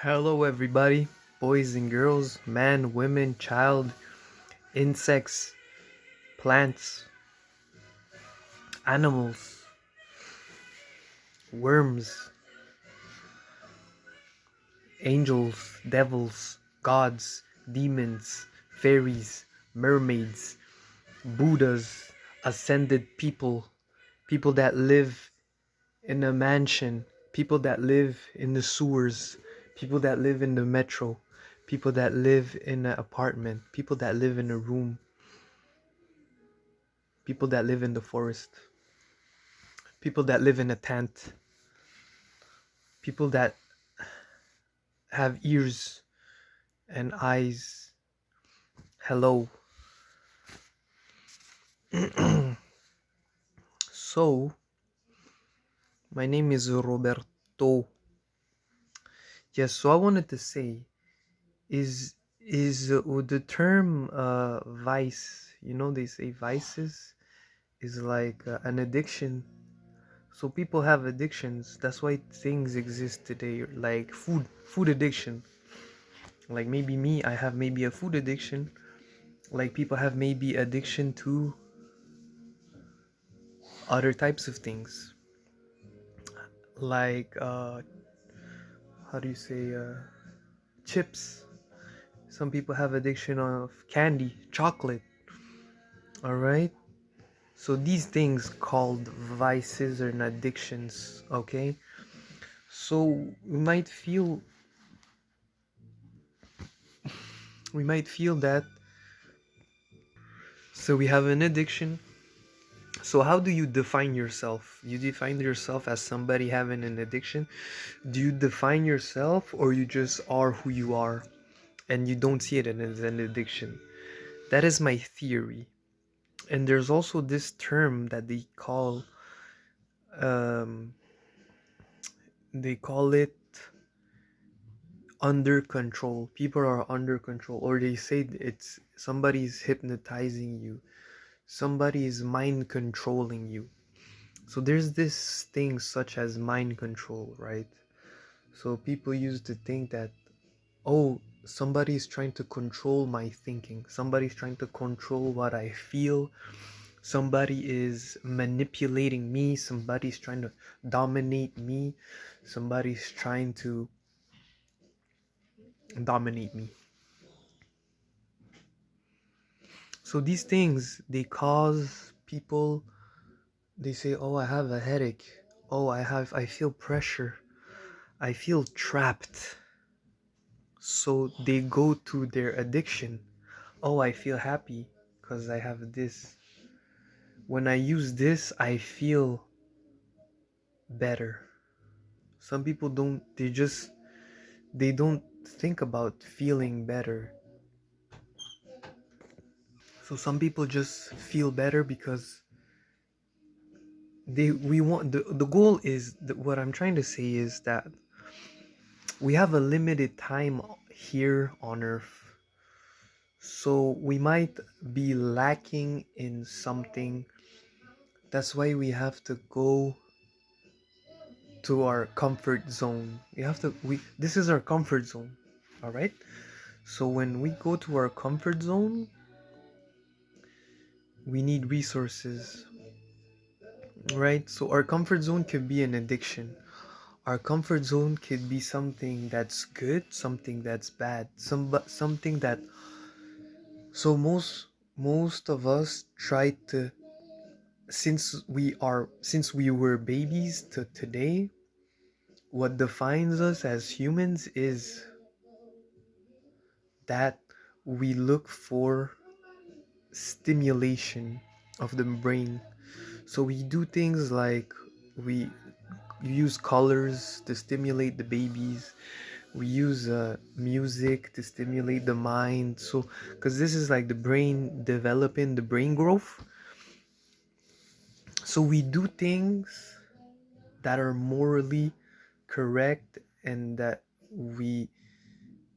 Hello, everybody, boys and girls, man, women, child, insects, plants, animals, worms, angels, devils, gods, demons, fairies, mermaids, Buddhas, ascended people, people that live in a mansion, people that live in the sewers, people that live in the metro, people that live in an apartment, people that live in a room, people that live in the forest, people that live in a tent, people that have ears and eyes. Hello. So, my name is Roberto. Yes, so I wanted to say is the term vice, they say vices is like an addiction. So people have addictions. That's why things exist today, like food addiction. Like maybe me, I have maybe a food addiction. Like people have maybe addiction to other types of things, like how do you say chips. Some people have addiction of candy, chocolate. All right. So these things called vices and addictions. Okay. So we might feel that. So we have an addiction. So how do you define yourself? You define yourself as somebody having an addiction? Do you define yourself, or you just are who you are and you don't see it as an addiction? That is my theory. And there's also this term that um they call it under control. People are under control, or they say it's somebody's hypnotizing you. Somebody is mind controlling you. So there's this thing such as mind control, right? So people used to think that, oh, somebody's trying to control my thinking. Somebody's trying to control what I feel. Somebody is manipulating me. Somebody's trying to dominate me. Somebody's trying to dominate me. So these things, they cause people, they say, oh, I have a headache. Oh, I feel pressure. I feel trapped. So they go to their addiction. Oh, I feel happy because I have this. When I use this, I feel better. Some people don't, they don't think about feeling better. So some people just feel better because we want, the goal is that what I'm trying to say is that we have a limited time here on earth. So we might be lacking in something. That's why we have to go to our comfort zone. We this is our comfort zone. All right? So when we go to our comfort zone, we need resources, right? So our comfort zone could be an addiction. Our comfort zone could be something that's good, something that's bad, something that. So most of us try to, since we were babies to today, what defines us as humans is that we look for stimulation of the brain. So we do things like we use colors to stimulate the babies. We use music to stimulate the mind. So, because this is like the brain developing, the brain growth. So we do things that are morally correct and that we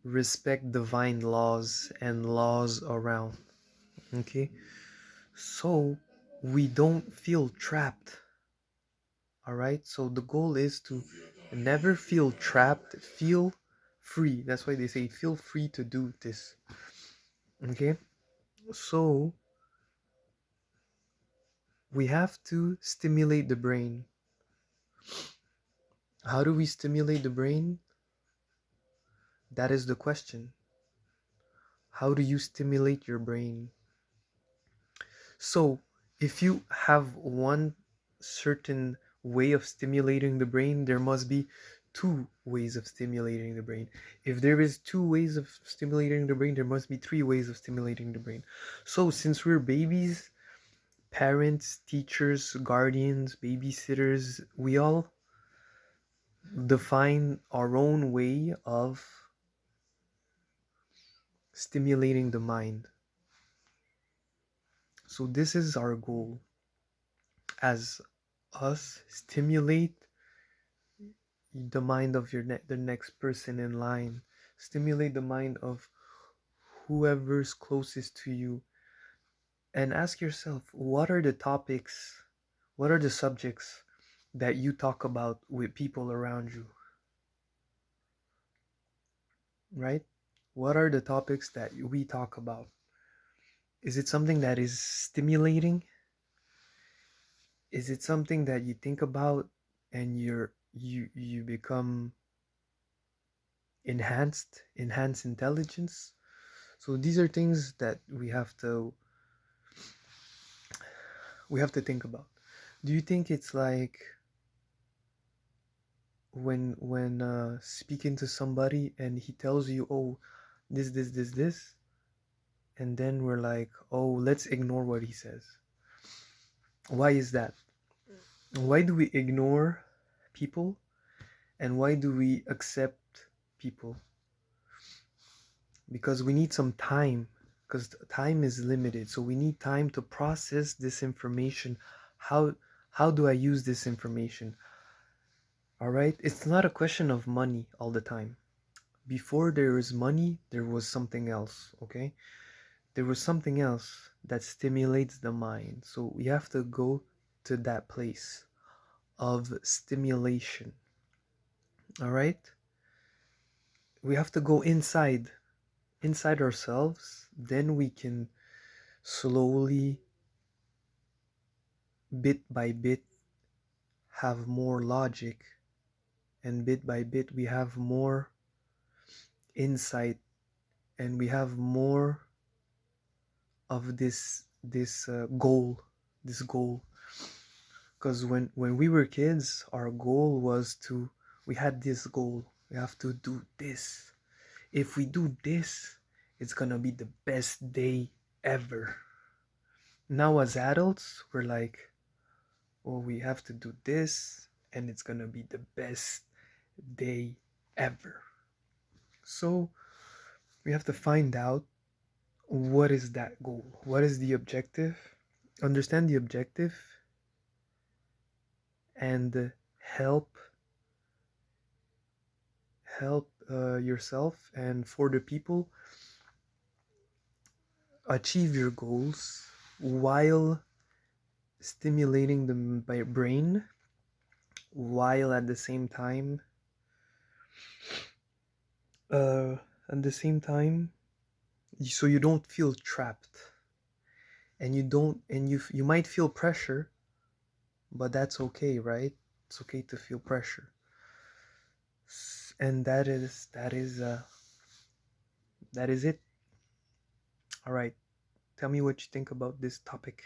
respect divine laws and laws around. Okay, so we don't feel trapped. All right, so the goal is to never feel trapped, feel free. That's why they say feel free to do this. Okay? So we have to stimulate the brain. How do we stimulate the brain? That is the question. How do you stimulate your brain? So, if you have one certain way of stimulating the brain, there must be two ways of stimulating the brain. If there is two ways of stimulating the brain, there must be three ways of stimulating the brain. So, since we're babies, parents, teachers, guardians, babysitters, we all define our own way of stimulating the mind. So, this is our goal as us stimulate the mind of the next person in line, stimulate the mind of whoever's closest to you, and ask yourself, what are the topics, what are the subjects that you talk about with people around you, right? What are the topics that we talk about? Is it something that is stimulating? Is it something that you think about and you become enhanced intelligence? So these are things that we have to think about. Do you think it's like when speaking to somebody and he tells you, oh, this, and then we're like, oh, let's ignore what he says? Why is that? Why do we ignore people, and why do we accept people? Because we need some time, because time is limited, so we need time to process this information. How do I use this information? All right, it's not a question of money all the time. Before there is money, there was something else. Okay, there was something else that stimulates the mind, so we have to go to that place of stimulation. All right, we have to go inside ourselves, then we can slowly, bit by bit, have more logic, and bit by bit we have more insight, and we have more of this goal. Because when we were kids, our goal was to we had this goal, we have to do this. If we do this, it's gonna be the best day ever. Now as adults, we're like, well, we have to do this, and it's gonna be the best day ever. So we have to find out, what is that goal? What is the objective? Understand the objective, and help yourself and for the people achieve your goals while stimulating the brain, while uh, at the same time, so you don't feel trapped, and you might feel pressure, but that's okay, right? It's okay to feel pressure. And that is it. All right, tell me what you think about this topic.